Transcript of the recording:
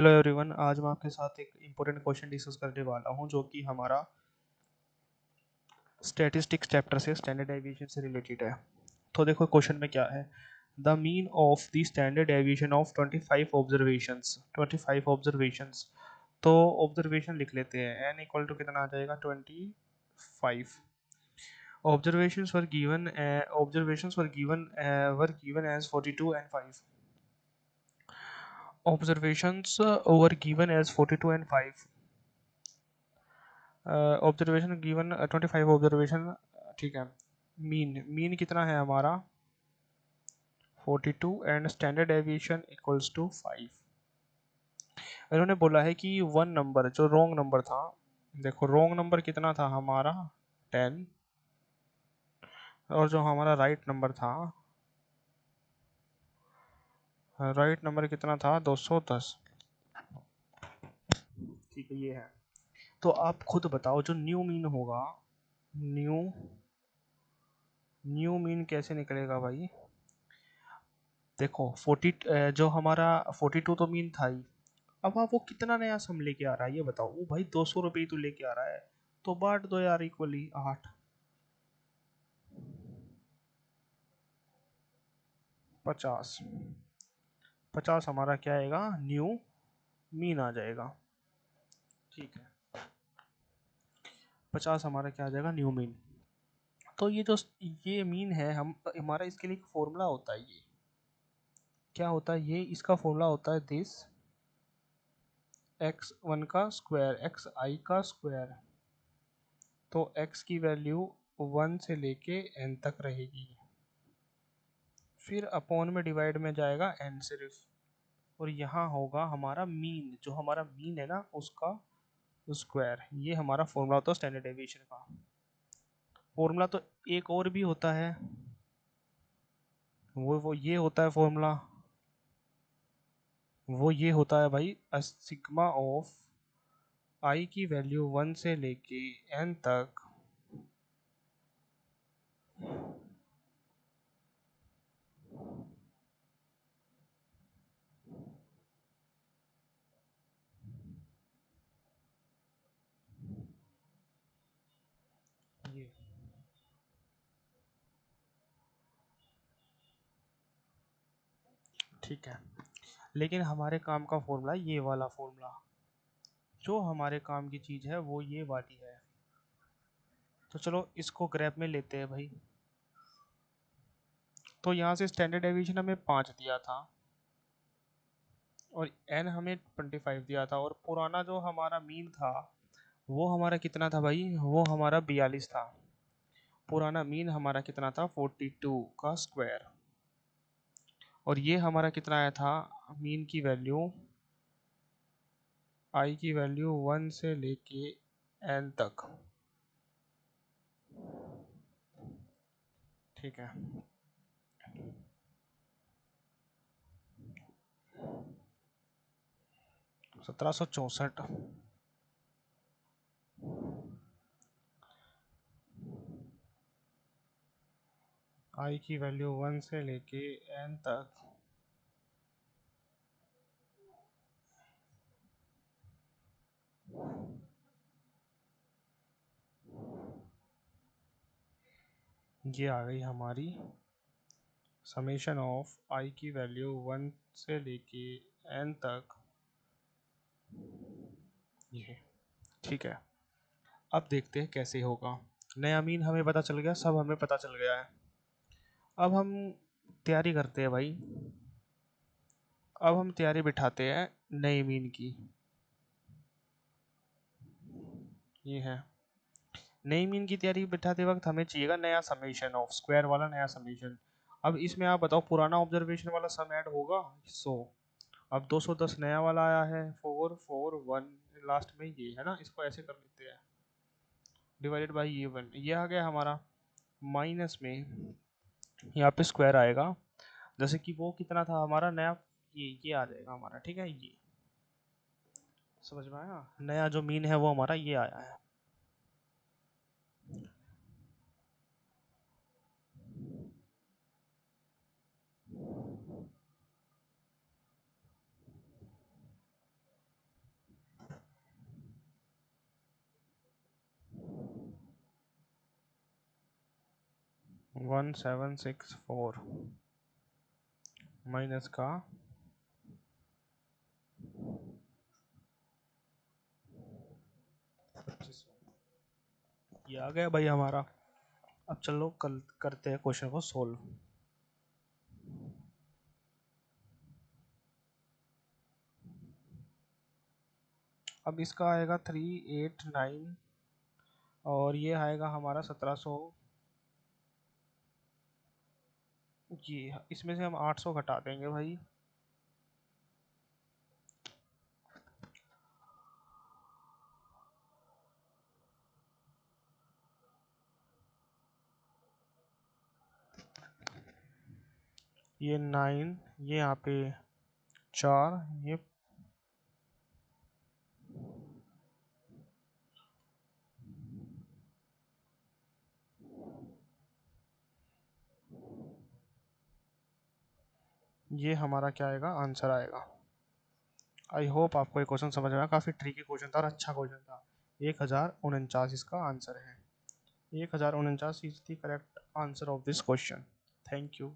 Hello everyone, आज मैं आपके साथ एक इम्पोर्टेंट क्वेश्चन डिस्कस करने वाला हूं जो कि हमारा स्टैटिस्टिक्स चैप्टर से स्टैंडर्ड डेविएशन से रिलेटेड है। तो देखो क्वेश्चन में क्या है। The mean of the standard deviation of 25 observations. तो ऑब्जर्वेशन लिख लेते हैं, n इक्वल टू कितना आ जाएगा 25। Observations were given as 42 and 5। Observations were given as 42 and 5. Observation given 25 observation, ठीक है। मीन कितना है हमारा 42 and standard deviation equals to 5। इन्होंने बोला है कि वन नंबर जो रॉन्ग नंबर था, देखो रॉन्ग नंबर कितना था हमारा 10, और जो हमारा राइट नंबर था, राइट नंबर कितना था 210। ठीक है, ये है। तो आप खुद बताओ जो न्यू मीन होगा, न्यू न्यू मीन कैसे निकलेगा भाई। देखो 40 जो हमारा 42 तो मीन था ही। अब आप वो कितना नया सम लेके आ रहा है ये बताओ। वो भाई 200 रुपये तो लेके आ रहा है, तो बांट दो यार इक्वली 8। 50 50 हमारा क्या आएगा, न्यू मीन आ जाएगा। ठीक है, 50 हमारा क्या आ जाएगा, न्यू मीन। तो ये मीन है, हम हमारा इसके लिए एक फॉर्मूला होता है। ये क्या होता है, ये इसका फॉर्मूला होता है दिस x1 का स्क्वायर xi का स्क्वायर। तो x की वैल्यू 1 से लेके n तक रहेगी, फिर अपॉन में डिवाइड में जाएगा n सिर्फ, और यहाँ होगा हमारा मीन, जो हमारा मीन है ना उसका स्क्वायर। ये हमारा फॉर्मूला होता है स्टैंडर्ड डेविएशन का। फॉर्मूला तो एक और भी होता है, वो ये होता है फॉर्मूला, वो ये होता है भाई सिग्मा ऑफ आई की वैल्यू 1 से लेके n तक ये। ठीक है, लेकिन हमारे काम का फॉर्मूला ये वाला फॉर्मूला, जो हमारे काम की चीज़ है वो ये वाली है। तो चलो इसको ग्रैप में लेते हैं भाई। तो यहाँ से स्टैंडर्ड डेविएशन हमें 5 दिया था, और n हमें 25 दिया था, और पुराना जो हमारा मीन था वो हमारा कितना था भाई, वो हमारा 42 था। पुराना मीन हमारा कितना था 42 का स्क्वायर, और ये हमारा कितना आया था, मीन की वैल्यू आई की वैल्यू 1 से लेके n तक। ठीक है, 1764। आई की वैल्यू 1 से लेके n तक। ये आ गई हमारी समेशन ऑफ आई की वैल्यू 1 से लेके n तक, ये। ठीक है, अब देखते हैं कैसे होगा। नया मीन हमें पता चल गया, सब हमें पता चल गया है। अब हम तैयारी करते हैं भाई। अब हम तैयारी बिठाते हैं नए मीन की। ये है, नई मीन की तैयारी बिठाते वक्त हमें चाहिएगा नया समेशन ऑफ स्क्वायर वाला नया समेशन। अब इसमें आप बताओ पुराना ऑब्जर्वेशन वाला सम ऐड होगा 100। अब 210 नया वाला आया है 441 लास्ट में, ये है ना, इसको ऐसे कर लेते हैं डिवाइडेड बाई ये 1, ये आ गया हमारा। माइनस में यहाँ पे स्क्वायर आएगा, जैसे कि वो कितना था हमारा नया, ये आ जाएगा हमारा। ठीक है, ये समझ में आया, नया जो मीन है वो हमारा ये आया है। 1764 माइनस का 25। ये आ गया भाई हमारा। अब चलो कल करते हैं क्वेश्चन को सोल्व। अब इसका आएगा 389 और ये आएगा हमारा 1700। ये इसमें से हम 800 घटा देंगे भाई। ये 9, ये यहाँ पे 4, ये हमारा क्या आएगा, आंसर आएगा। आई होप आपको ये क्वेश्चन समझ में आया। काफ़ी ट्रिकी क्वेश्चन था और अच्छा क्वेश्चन था। 1049 इसका आंसर है। 1049 is the correct answer of this question. Thank you.